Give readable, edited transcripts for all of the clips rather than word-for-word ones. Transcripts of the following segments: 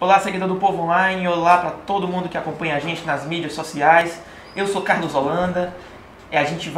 Olá, seguidor do Povo Online, olá para todo mundo que acompanha a gente nas mídias sociais. Eu sou Carlos Holanda. A gente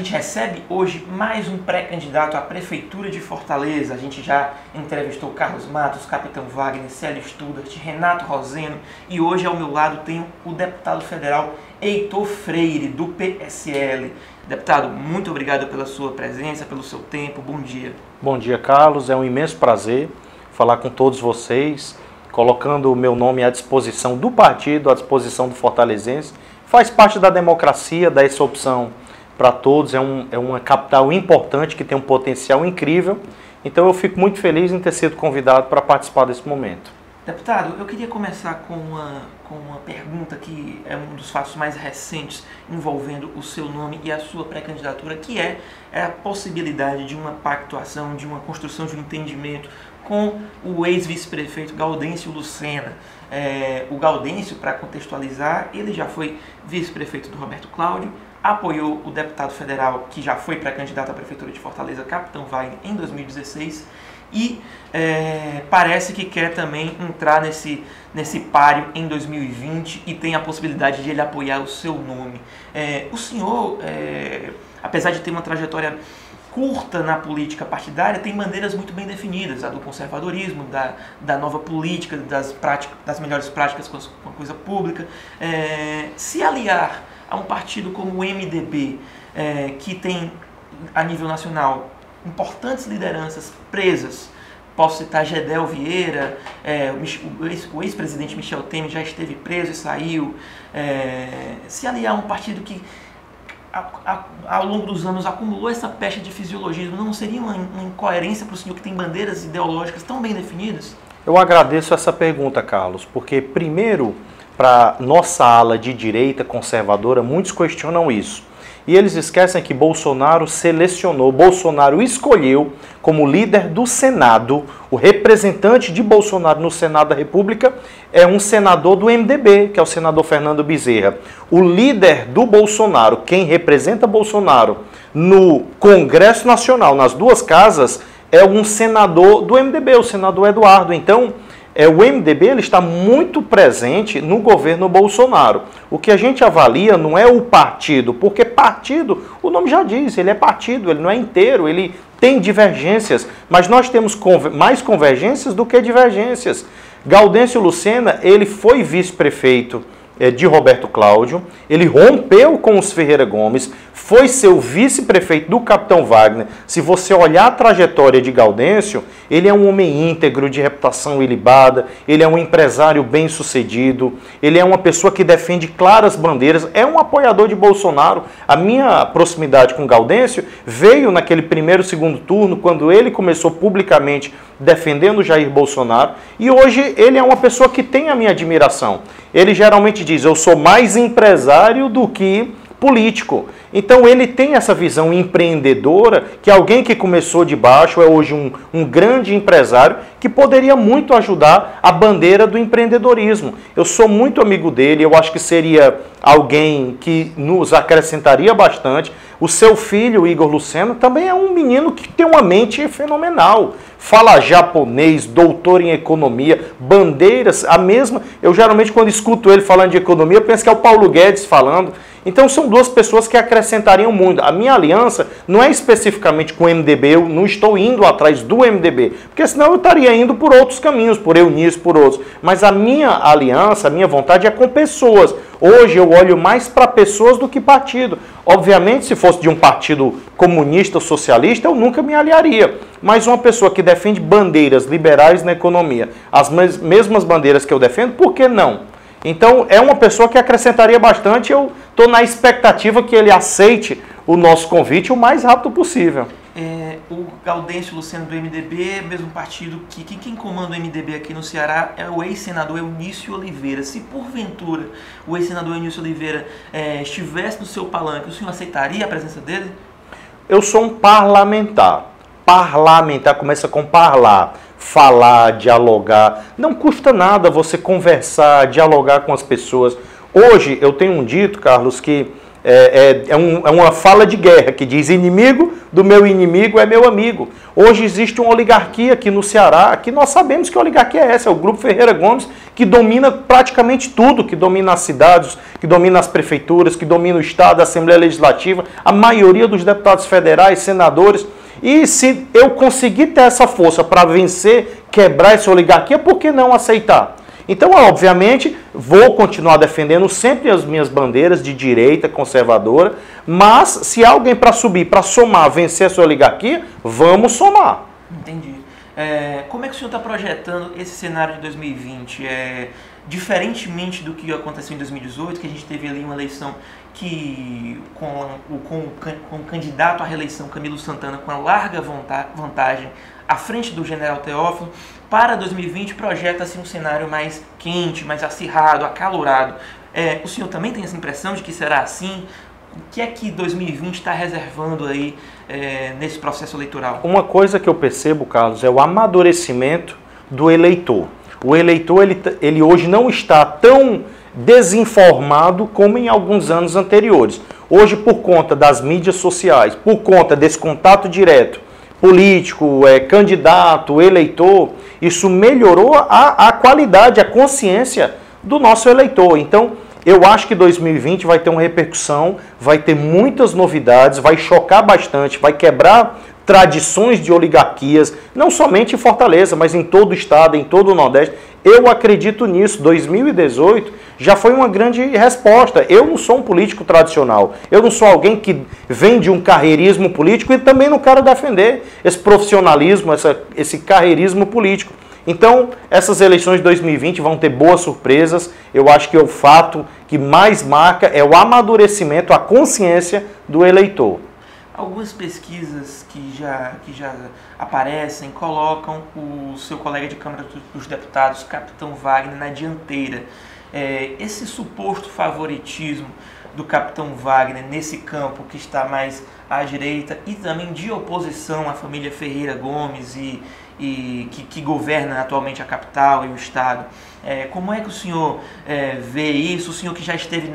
recebe hoje mais um pré-candidato à Prefeitura de Fortaleza. A gente já entrevistou Carlos Matos, Capitão Wagner, Célio Studart, Renato Roseno e hoje ao meu lado tenho o deputado federal Heitor Freire, do PSL. Deputado, muito obrigado pela sua presença, pelo seu tempo. Bom dia. Bom dia, Carlos. É um imenso prazer falar com todos vocês, colocando o meu nome à disposição do partido, à disposição do fortalezense. Faz parte da democracia, dar essa opção para todos. É uma capital importante que tem um potencial incrível. Então eu fico muito feliz em ter sido convidado para participar desse momento. Deputado, eu queria começar com uma pergunta que é um dos fatos mais recentes envolvendo o seu nome e a sua pré-candidatura, que é a possibilidade de uma pactuação, de uma construção de um entendimento com o ex-vice-prefeito Gaudêncio Lucena. O Gaudêncio, para contextualizar, ele já foi vice-prefeito do Roberto Cláudio, apoiou o deputado federal que já foi pré-candidato à Prefeitura de Fortaleza, Capitão Wagner, em 2016, e parece que quer também entrar nesse páreo em 2020 e tem a possibilidade de ele apoiar o seu nome. O senhor, apesar de ter uma trajetória curta na política partidária, tem bandeiras muito bem definidas, a do conservadorismo, da nova política, das melhores práticas com a coisa pública. Se aliar a um partido como o MDB, que tem, a nível nacional, importantes lideranças presas, posso citar Gedel Vieira, o ex-presidente Michel Temer já esteve preso e saiu, se aliar a um partido que ao longo dos anos acumulou essa pecha de fisiologismo, não seria uma incoerência para o senhor que tem bandeiras ideológicas tão bem definidas? Eu agradeço essa pergunta, Carlos, porque primeiro, para nossa ala de direita conservadora, muitos questionam isso. E eles esquecem que Bolsonaro escolheu como líder do Senado, o representante de Bolsonaro no Senado da República é um senador do MDB, que é o senador Fernando Bezerra. O líder do Bolsonaro, quem representa Bolsonaro no Congresso Nacional, nas duas casas, é um senador do MDB, o senador Eduardo. Então, o MDB ele está muito presente no governo Bolsonaro. O que a gente avalia não é o partido, porque partido, o nome já diz, ele é partido, ele não é inteiro, ele tem divergências, mas nós temos mais convergências do que divergências. Gaudêncio Lucena, ele foi vice-prefeito de Roberto Cláudio, ele rompeu com os Ferreira Gomes, foi seu vice-prefeito do Capitão Wagner. Se você olhar a trajetória de Gaudêncio, ele é um homem íntegro, de reputação ilibada, ele é um empresário bem-sucedido, ele é uma pessoa que defende claras bandeiras, é um apoiador de Bolsonaro. A minha proximidade com Gaudêncio veio naquele primeiro e segundo turno, quando ele começou publicamente defendendo Jair Bolsonaro, e hoje ele é uma pessoa que tem a minha admiração. Ele geralmente diz, eu sou mais empresário do que político. Então ele tem essa visão empreendedora, que alguém que começou de baixo é hoje um grande empresário que poderia muito ajudar a bandeira do empreendedorismo. Eu sou muito amigo dele, eu acho que seria alguém que nos acrescentaria bastante. O seu filho, Igor Lucena, também é um menino que tem uma mente fenomenal. Fala japonês, doutor em economia, bandeiras, a mesma. Eu geralmente quando escuto ele falando de economia, eu penso que é o Paulo Guedes falando. Então são duas pessoas que acrescentariam muito. A minha aliança não é especificamente com o MDB, eu não estou indo atrás do MDB, porque senão eu estaria indo por outros caminhos, por Eunice, por outros. Mas a minha aliança, a minha vontade é com pessoas. Hoje eu olho mais para pessoas do que partido. Obviamente, se fosse de um partido comunista ou socialista, eu nunca me aliaria. Mas uma pessoa que defende bandeiras liberais na economia, as mesmas bandeiras que eu defendo, por que não? Então, é uma pessoa que acrescentaria bastante. Eu estou na expectativa que ele aceite o nosso convite o mais rápido possível. O Gaudêncio Lucena do MDB, mesmo partido que quem comanda o MDB aqui no Ceará é o ex-senador Eunício Oliveira. Se porventura o ex-senador Eunício Oliveira estivesse no seu palanque, o senhor aceitaria a presença dele? Eu sou um parlamentar. Parlamentar começa com parlar, falar, dialogar. Não custa nada você conversar, dialogar com as pessoas. Hoje eu tenho dito, Carlos, que É uma fala de guerra que diz: inimigo do meu inimigo é meu amigo. Hoje existe uma oligarquia aqui no Ceará, que nós sabemos que a oligarquia é essa, é o Grupo Ferreira Gomes, que domina praticamente tudo, que domina as cidades, que domina as prefeituras, que domina o Estado, a Assembleia Legislativa, a maioria dos deputados federais, senadores. E se eu conseguir ter essa força para vencer, quebrar essa oligarquia, por que não aceitar? Então, obviamente, vou continuar defendendo sempre as minhas bandeiras de direita, conservadora, mas se há alguém para subir, para somar, vencer essa oligarquia, vamos somar. Entendi. Como é que o senhor está projetando esse cenário de 2020? Diferentemente do que aconteceu em 2018, que a gente teve ali uma eleição que com o candidato à reeleição, Camilo Santana, com a larga vantagem à frente do general Teófilo, para 2020 projeta-se um cenário mais quente, mais acirrado, acalorado. O senhor também tem essa impressão de que será assim? O que é que 2020 está reservando aí nesse processo eleitoral? Uma coisa que eu percebo, Carlos, é o amadurecimento do eleitor. O eleitor, ele hoje não está tão desinformado como em alguns anos anteriores. Hoje, por conta das mídias sociais, por conta desse contato direto, político, candidato, eleitor, isso melhorou a qualidade, a consciência do nosso eleitor. Então, eu acho que 2020 vai ter uma repercussão, vai ter muitas novidades, vai chocar bastante, vai quebrar tradições de oligarquias, não somente em Fortaleza, mas em todo o estado, em todo o Nordeste. Eu acredito nisso. 2018 já foi uma grande resposta. Eu não sou um político tradicional. Eu não sou alguém que vem de um carreirismo político e também não quero defender esse profissionalismo, esse carreirismo político. Então, essas eleições de 2020 vão ter boas surpresas. Eu acho que o fato que mais marca é o amadurecimento, a consciência do eleitor. Algumas pesquisas que já aparecem colocam o seu colega de Câmara dos Deputados, Capitão Wagner, na dianteira. Esse suposto favoritismo do Capitão Wagner nesse campo que está mais à direita e também de oposição à família Ferreira Gomes e que governa atualmente a capital e o estado. Como é que o senhor vê isso? O senhor que já esteve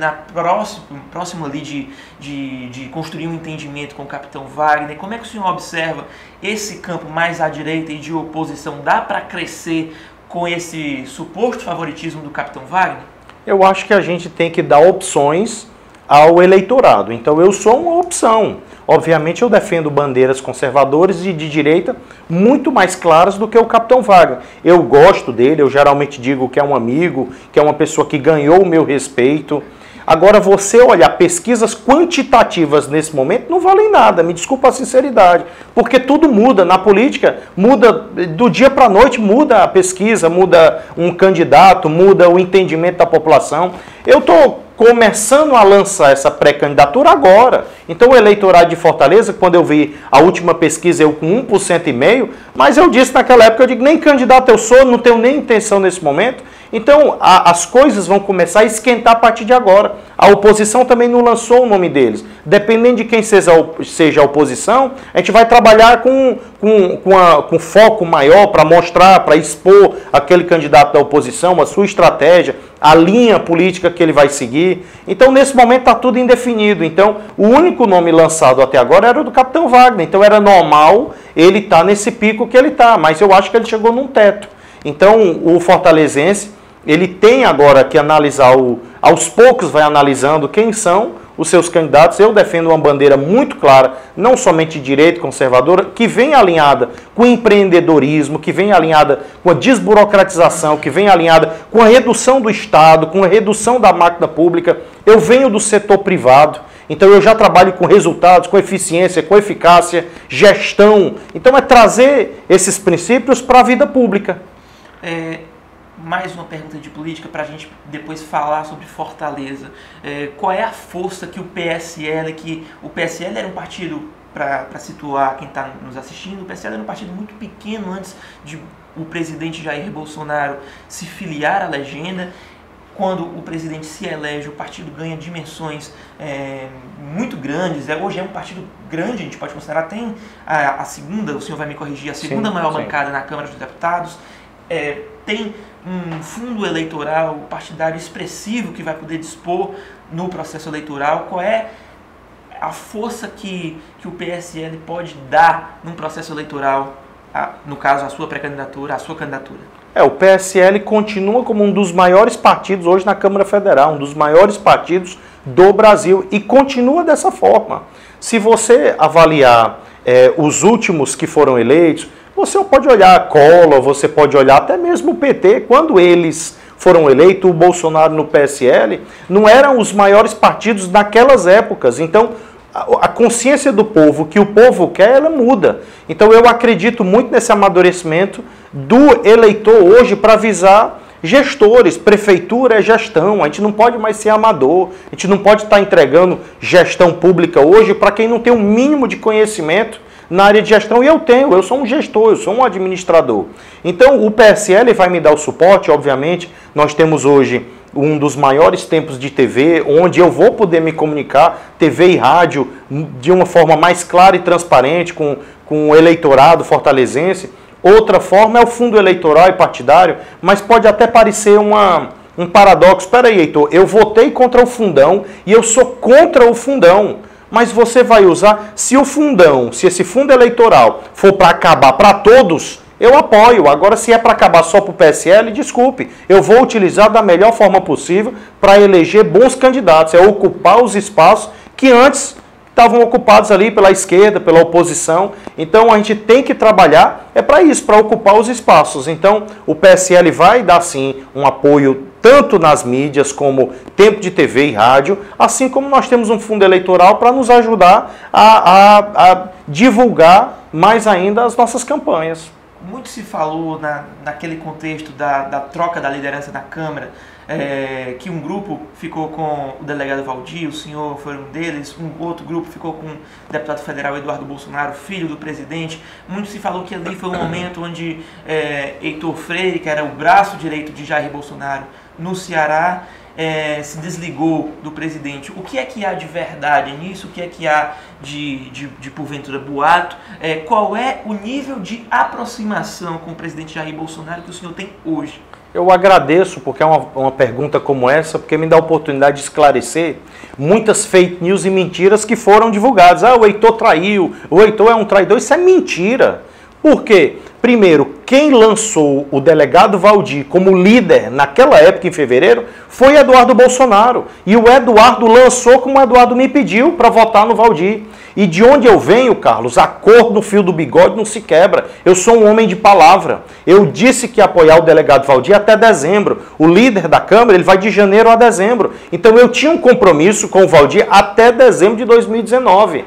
próximo ali de construir um entendimento com o Capitão Wagner, como é que o senhor observa esse campo mais à direita e de oposição? Dá para crescer com esse suposto favoritismo do Capitão Wagner? Eu acho que a gente tem que dar opções ao eleitorado. Então eu sou uma opção. Obviamente eu defendo bandeiras conservadoras e de direita muito mais claras do que o Capitão Wagner. Eu gosto dele, eu geralmente digo que é um amigo, que é uma pessoa que ganhou o meu respeito. Agora, você olhar pesquisas quantitativas nesse momento não valem nada, me desculpa a sinceridade, porque tudo muda. Na política, muda do dia para a noite, muda a pesquisa, muda um candidato, muda o entendimento da população. Eu estou começando a lançar essa pré-candidatura agora. Então o eleitorado de Fortaleza, quando eu vi a última pesquisa, eu com 1,5%, mas eu disse naquela época, eu digo, nem candidato eu sou, não tenho nem intenção nesse momento. Então as coisas vão começar a esquentar a partir de agora. A oposição também não lançou o nome deles. Dependendo de quem seja a oposição, a gente vai trabalhar com foco maior para mostrar, para expor aquele candidato da oposição, a sua estratégia, a linha política que ele vai seguir. Então, nesse momento, está tudo indefinido. Então, o único nome lançado até agora era o do Capitão Wagner. Então, era normal ele estar nesse pico que ele está. Mas eu acho que ele chegou num teto. Então, o fortalezense, ele tem agora que analisar, aos poucos vai analisando quem são os seus candidatos. Eu defendo uma bandeira muito clara, não somente de direita conservadora, que vem alinhada com o empreendedorismo, que vem alinhada com a desburocratização, que vem alinhada com a redução do Estado, com a redução da máquina pública. Eu venho do setor privado, então eu já trabalho com resultados, com eficiência, com eficácia, gestão. Então é trazer esses princípios para a vida pública. Mais uma pergunta de política para a gente depois falar sobre Fortaleza. Qual é a força que o PSL era um partido, para situar quem está nos assistindo, o PSL era um partido muito pequeno antes de o presidente Jair Bolsonaro se filiar à legenda. Quando o presidente se elege, o partido ganha dimensões muito grandes. Hoje é um partido grande, a gente pode considerar, tem a segunda, o senhor vai me corrigir, a segunda maior bancada na Câmara dos Deputados. tem um fundo eleitoral partidário expressivo que vai poder dispor no processo eleitoral? Qual é a força que o PSL pode dar num processo eleitoral, no caso a sua pré-candidatura, a sua candidatura? O PSL continua como um dos maiores partidos hoje na Câmara Federal, um dos maiores partidos do Brasil, e continua dessa forma. Se você avaliar os últimos que foram eleitos, você pode olhar a Collor, você pode olhar até mesmo o PT, quando eles foram eleitos, o Bolsonaro no PSL, não eram os maiores partidos naquelas épocas. Então, a consciência do povo, que o povo quer, ela muda. Então, eu acredito muito nesse amadurecimento do eleitor hoje para visar gestores. Prefeitura é gestão, a gente não pode mais ser amador, a gente não pode estar entregando gestão pública hoje para quem não tem um mínimo de conhecimento na área de gestão, e eu sou um gestor, eu sou um administrador. Então, o PSL vai me dar o suporte, obviamente. Nós temos hoje um dos maiores tempos de TV, onde eu vou poder me comunicar, TV e rádio, de uma forma mais clara e transparente com o eleitorado fortalezense. Outra forma é o fundo eleitoral e partidário, mas pode até parecer um paradoxo. Espera aí, Heitor, eu votei contra o fundão e eu sou contra o fundão. Mas você vai usar, se esse fundo eleitoral for para acabar para todos, eu apoio. Agora, se é para acabar só para o PSL, desculpe, eu vou utilizar da melhor forma possível para eleger bons candidatos, ocupar os espaços que antes estavam ocupados ali pela esquerda, pela oposição. Então, a gente tem que trabalhar, para isso, para ocupar os espaços. Então, o PSL vai dar, sim, um apoio tanto nas mídias como tempo de TV e rádio, assim como nós temos um fundo eleitoral para nos ajudar a divulgar mais ainda as nossas campanhas. Muito se falou naquele contexto da troca da liderança na Câmara, que um grupo ficou com o delegado Valdir, o senhor foi um deles, um outro grupo ficou com o deputado federal Eduardo Bolsonaro, filho do presidente. Muito se falou que ali foi um momento onde Heitor Freire, que era o braço direito de Jair Bolsonaro no Ceará, se desligou do presidente. O que é que há de verdade nisso? O que é que há de porventura boato? Qual é o nível de aproximação com o presidente Jair Bolsonaro que o senhor tem hoje? Eu agradeço porque é uma pergunta como essa, porque me dá a oportunidade de esclarecer muitas fake news e mentiras que foram divulgadas. O Heitor traiu, o Heitor é um traidor. Isso é mentira. Por quê? Primeiro, quem lançou o delegado Valdir como líder naquela época, em fevereiro, foi Eduardo Bolsonaro. E o Eduardo lançou como o Eduardo me pediu para votar no Valdir. E de onde eu venho, Carlos, a cor no fio do bigode não se quebra. Eu sou um homem de palavra. Eu disse que ia apoiar o delegado Valdir até dezembro. O líder da Câmara, ele vai de janeiro a dezembro. Então eu tinha um compromisso com o Valdir até dezembro de 2019.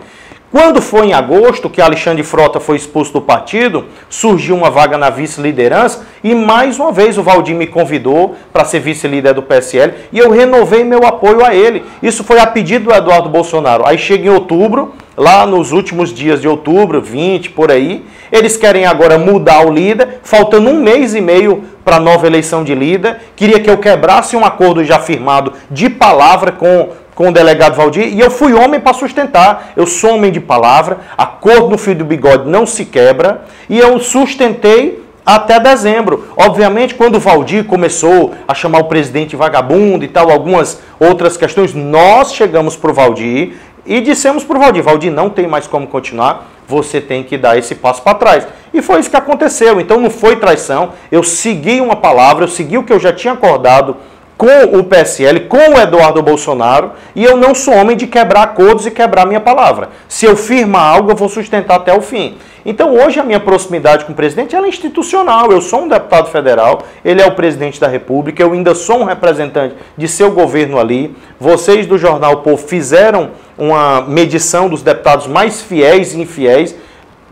Quando foi em agosto que Alexandre Frota foi expulso do partido, surgiu uma vaga na vice-liderança e mais uma vez o Valdir me convidou para ser vice-líder do PSL e eu renovei meu apoio a ele. Isso foi a pedido do Eduardo Bolsonaro. Aí chega em outubro, lá nos últimos dias de outubro, 20, por aí, eles querem agora mudar o líder, faltando 1 mês e meio para a nova eleição de líder. Queria que eu quebrasse um acordo já firmado de palavra com o delegado Valdir, e eu fui homem para sustentar. Eu sou homem de palavra, a cor no fio do bigode não se quebra, e eu sustentei até dezembro. Obviamente, quando o Valdir começou a chamar o presidente vagabundo e tal, algumas outras questões, nós chegamos para o Valdir e dissemos para o Valdir, Valdir, não tem mais como continuar, você tem que dar esse passo para trás. E foi isso que aconteceu. Então não foi traição, eu segui uma palavra, eu segui o que eu já tinha acordado com o PSL, com o Eduardo Bolsonaro, e eu não sou homem de quebrar acordos e quebrar minha palavra. Se eu firmar algo, eu vou sustentar até o fim. Então, hoje, a minha proximidade com o presidente ela é institucional. Eu sou um deputado federal, ele é o presidente da República, eu ainda sou um representante de seu governo ali. Vocês do Jornal Povo fizeram uma medição dos deputados mais fiéis e infiéis.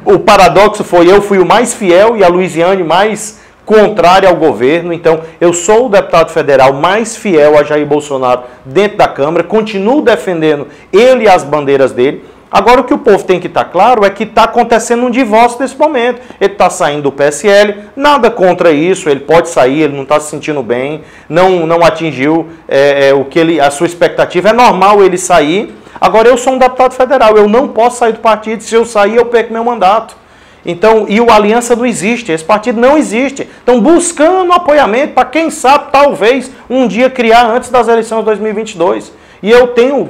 O paradoxo foi, eu fui o mais fiel e a Luiziane mais contrária ao governo. Então, eu sou o deputado federal mais fiel a Jair Bolsonaro dentro da Câmara, continuo defendendo ele e as bandeiras dele. Agora, o que o povo tem que estar claro é que está acontecendo um divórcio nesse momento. Ele está saindo do PSL, nada contra isso, ele pode sair, ele não está se sentindo bem, não atingiu o que a sua expectativa, é normal ele sair. Agora, eu sou um deputado federal, eu não posso sair do partido, se eu sair, eu perco meu mandato. Então, e o Aliança não existe, esse partido não existe. Estão buscando apoiamento para, quem sabe, talvez, um dia criar antes das eleições de 2022. E eu tenho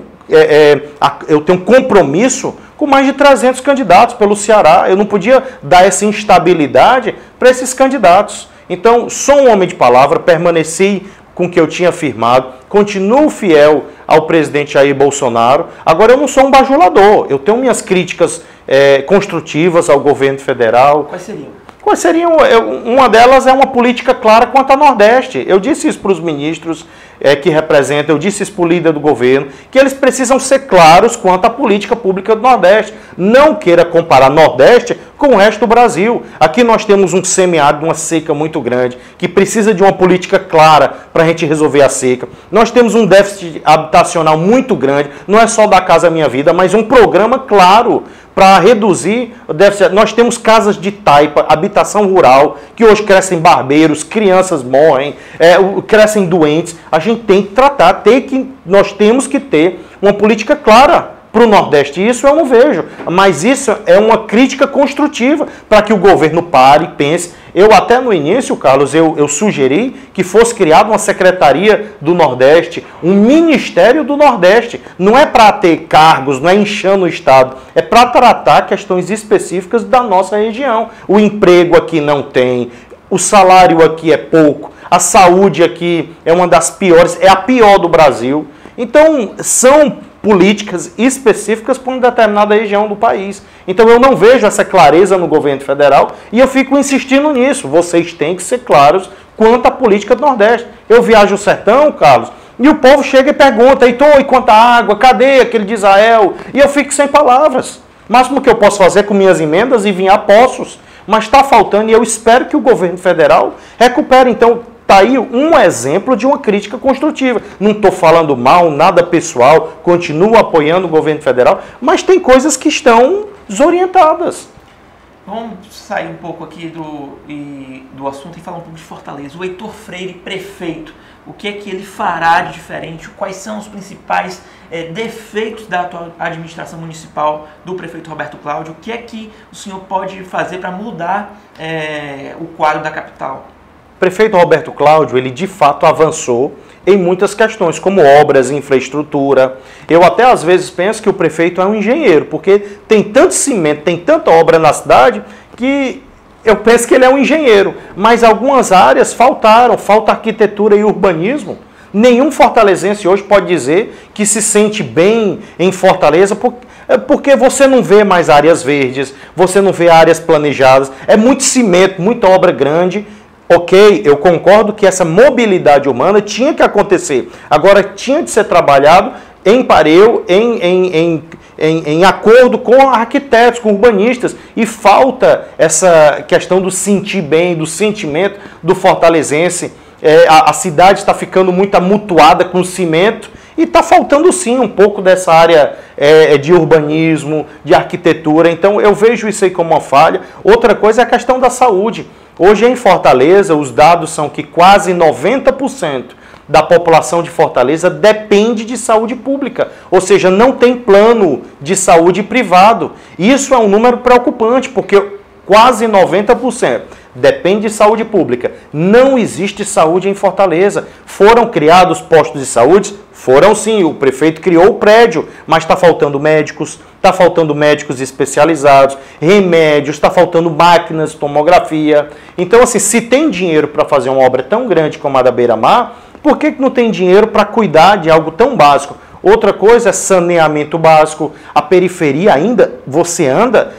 compromisso com mais de 300 candidatos pelo Ceará. Eu não podia dar essa instabilidade para esses candidatos. Então, sou um homem de palavra, permaneci com o que eu tinha afirmado, continuo fiel ao presidente Jair Bolsonaro. Agora, eu não sou um bajulador, eu tenho minhas críticas construtivas ao governo federal. Quais seriam? Quais seriam? Uma delas é uma política clara quanto ao Nordeste. Eu disse isso para os ministros que representam, eu disse isso para o líder do governo, que eles precisam ser claros quanto à política pública do Nordeste. Não queira comparar Nordeste com o resto do Brasil. Aqui nós temos um semiárido, uma seca muito grande, que precisa de uma política clara para a gente resolver a seca. Nós temos um déficit habitacional muito grande, não é só da Casa Minha Vida, mas um programa claro para reduzir o déficit. Nós temos casas de taipa, habitação rural, que hoje crescem barbeiros, crianças morrem, crescem doentes. A gente tem que tratar, nós temos que ter uma política clara para o Nordeste. Isso eu não vejo, mas isso é uma crítica construtiva para que o governo pare e pense. Eu até no início, Carlos, eu sugeri que fosse criada uma Secretaria do Nordeste, um Ministério do Nordeste. Não é para ter cargos, não é inchando o Estado, é para tratar questões específicas da nossa região. O emprego aqui não tem, o salário aqui é pouco, a saúde aqui é uma das piores, é a pior do Brasil. Então, são políticas específicas para uma determinada região do país. Então eu não vejo essa clareza no governo federal e eu fico insistindo nisso. Vocês têm que ser claros quanto à política do Nordeste. Eu viajo o sertão, Carlos, e o povo chega e pergunta, Heitor, e quanta água? Cadê aquele de Israel? E eu fico sem palavras. O máximo que eu posso fazer com minhas emendas e vir a Poços, mas está faltando e eu espero que o governo federal recupere. Então, está aí um exemplo de uma crítica construtiva. Não estou falando mal, nada pessoal, continuo apoiando o governo federal, mas tem coisas que estão desorientadas. Vamos sair um pouco aqui do assunto e falar um pouco de Fortaleza. O Heitor Freire, prefeito, o que é que ele fará de diferente? Quais são os principais defeitos da atual administração municipal do prefeito Roberto Cláudio? O que é que o senhor pode fazer para mudar o quadro da capital? O prefeito Roberto Cláudio, ele de fato avançou em muitas questões, como obras, infraestrutura. Eu até às vezes penso que o prefeito é um engenheiro, porque tem tanto cimento, tem tanta obra na cidade, que eu penso que ele é um engenheiro. Mas algumas áreas faltaram, falta arquitetura e urbanismo. Nenhum fortalezense hoje pode dizer que se sente bem em Fortaleza, porque você não vê mais áreas verdes, você não vê áreas planejadas, é muito cimento, muita obra grande. Ok, eu concordo que essa mobilidade humana tinha que acontecer. Agora, tinha de ser trabalhado em parelho, em acordo com arquitetos, com urbanistas. E falta essa questão do sentir bem, do sentimento do fortalezense. A cidade está ficando muito amutuada com cimento e está faltando sim um pouco dessa área de urbanismo, de arquitetura. Então, eu vejo isso aí como uma falha. Outra coisa é a questão da saúde. Hoje em Fortaleza, os dados são que quase 90% da população de Fortaleza depende de saúde pública, ou seja, não tem plano de saúde privado. Isso é um número preocupante, porque quase 90% depende de saúde pública. Não existe saúde em Fortaleza. Foram criados postos de saúde? Foram sim, o prefeito criou o prédio, mas está faltando médicos, está faltando médicos especializados, remédios, está faltando máquinas de tomografia. Então, assim, se tem dinheiro para fazer uma obra tão grande como a da Beira-Mar, por que não tem dinheiro para cuidar de algo tão básico? Outra coisa é saneamento básico. A periferia ainda, você anda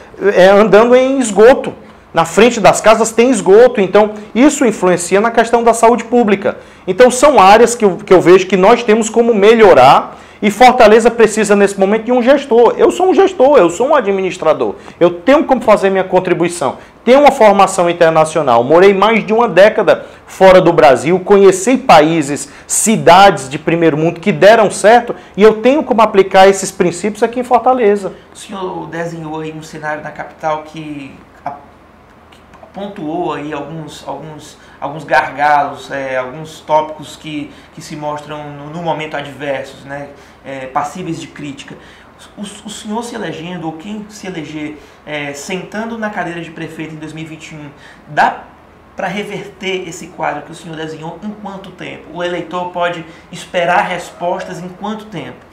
andando em esgoto. Na frente das casas tem esgoto, então isso influencia na questão da saúde pública. Então são áreas que eu vejo que nós temos como melhorar e Fortaleza precisa nesse momento de um gestor. Eu sou um gestor, eu sou um administrador. Eu tenho como fazer minha contribuição. Tenho uma formação internacional, morei mais de uma década fora do Brasil, conheci países, cidades de primeiro mundo que deram certo e eu tenho como aplicar esses princípios aqui em Fortaleza. O senhor desenhou aí um cenário na capital que pontuou aí alguns gargalos, alguns tópicos que se mostram no momento adversos, né, passíveis de crítica. o senhor se elegendo, ou quem se eleger, sentando na cadeira de prefeito em 2021, dá para reverter esse quadro que o senhor desenhou em quanto tempo? O eleitor pode esperar respostas em quanto tempo?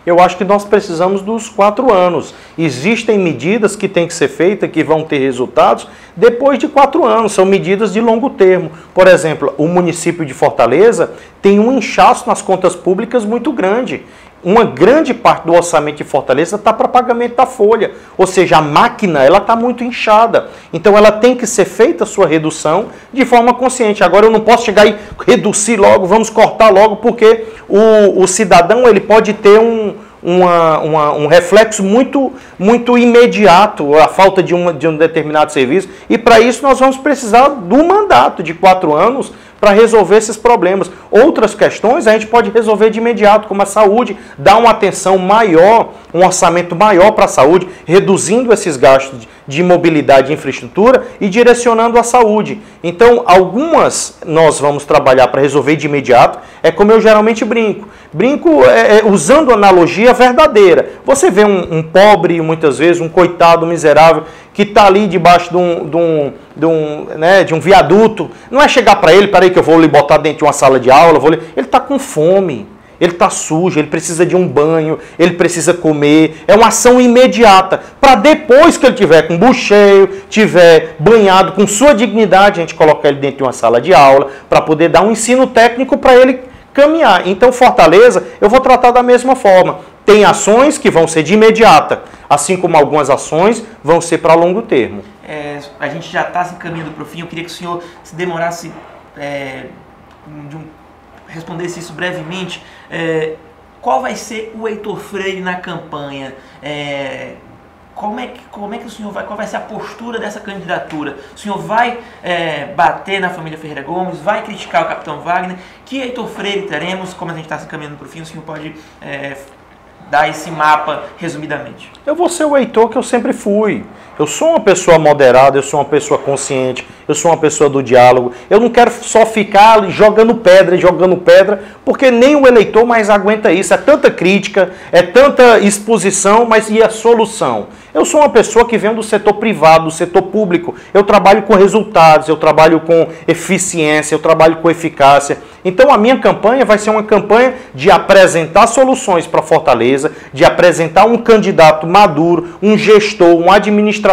Eu acho que nós precisamos dos 4 anos. Existem medidas que têm que ser feitas, que vão ter resultados depois de 4 anos. São medidas de longo termo. Por exemplo, o município de Fortaleza tem um inchaço nas contas públicas muito grande. Uma grande parte do orçamento de Fortaleza está para pagamento da folha. Ou seja, a máquina ela está muito inchada. Então ela tem que ser feita a sua redução de forma consciente. Agora eu não posso chegar e reduzir logo, vamos cortar logo, porque o cidadão ele pode ter um reflexo muito imediato, a falta de um determinado serviço. E para isso nós vamos precisar do mandato de 4 anos para resolver esses problemas. Outras questões a gente pode resolver de imediato, como a saúde, dar uma atenção maior, um orçamento maior para a saúde, reduzindo esses gastos de mobilidade e infraestrutura e direcionando a saúde. Então, algumas nós vamos trabalhar para resolver de imediato, é como eu geralmente brinco. Brinco usando analogia verdadeira. Você vê um pobre, muitas vezes, um coitado miserável, que está ali debaixo de um viaduto. Não é chegar para ele, peraí que eu vou lhe botar dentro de uma sala de aula, ele está com fome. Ele está sujo, ele precisa de um banho, ele precisa comer. É uma ação imediata. Para depois que ele tiver com o bucho cheio, tiver banhado com sua dignidade, a gente colocar ele dentro de uma sala de aula para poder dar um ensino técnico para ele caminhar. Então, Fortaleza, eu vou tratar da mesma forma. Tem ações que vão ser de imediata, assim como algumas ações vão ser para longo termo. A gente já está se encaminhando para o fim. Eu queria que o senhor se demorasse respondesse isso brevemente. Qual vai ser o Heitor Freire na campanha? Como é que o senhor vai? Qual vai ser a postura dessa candidatura? O senhor vai bater na família Ferreira Gomes? Vai criticar o capitão Wagner? Que Heitor Freire teremos? Como a gente está se encaminhando para o fim, o senhor pode dar esse mapa resumidamente? Eu vou ser o Heitor que eu sempre fui. Eu sou uma pessoa moderada, eu sou uma pessoa consciente, eu sou uma pessoa do diálogo. Eu não quero só ficar jogando pedra, porque nem o eleitor mais aguenta isso. É tanta crítica, é tanta exposição, mas e a solução? Eu sou uma pessoa que vem do setor privado, do setor público. Eu trabalho com resultados, eu trabalho com eficiência, eu trabalho com eficácia. Então a minha campanha vai ser uma campanha de apresentar soluções para Fortaleza, de apresentar um candidato maduro, um gestor, um administrador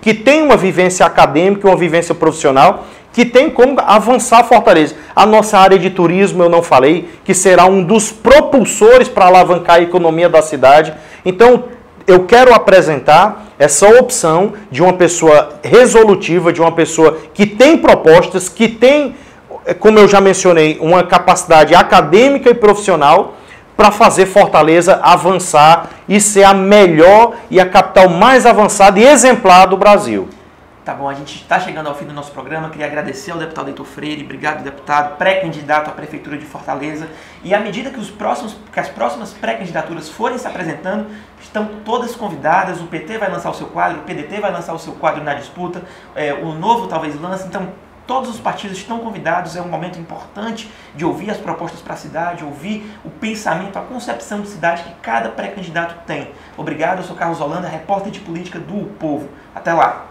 que tem uma vivência acadêmica, uma vivência profissional, que tem como avançar Fortaleza. A nossa área de turismo, eu não falei, que será um dos propulsores para alavancar a economia da cidade. Então, eu quero apresentar essa opção de uma pessoa resolutiva, de uma pessoa que tem propostas, que tem, como eu já mencionei, uma capacidade acadêmica e profissional para fazer Fortaleza avançar e ser a melhor e a capital mais avançada e exemplar do Brasil. Tá bom, a gente está chegando ao fim do nosso programa. Queria agradecer ao deputado Heitor Freire. Obrigado, deputado, pré-candidato à Prefeitura de Fortaleza. E à medida que as próximas pré-candidaturas forem se apresentando, estão todas convidadas. O PT vai lançar o seu quadro, o PDT vai lançar o seu quadro na disputa, o Novo talvez lance. Então, todos os partidos estão convidados. É um momento importante de ouvir as propostas para a cidade, ouvir o pensamento, a concepção de cidade que cada pré-candidato tem. Obrigado, eu sou Carlos Holanda, repórter de política do Povo. Até lá!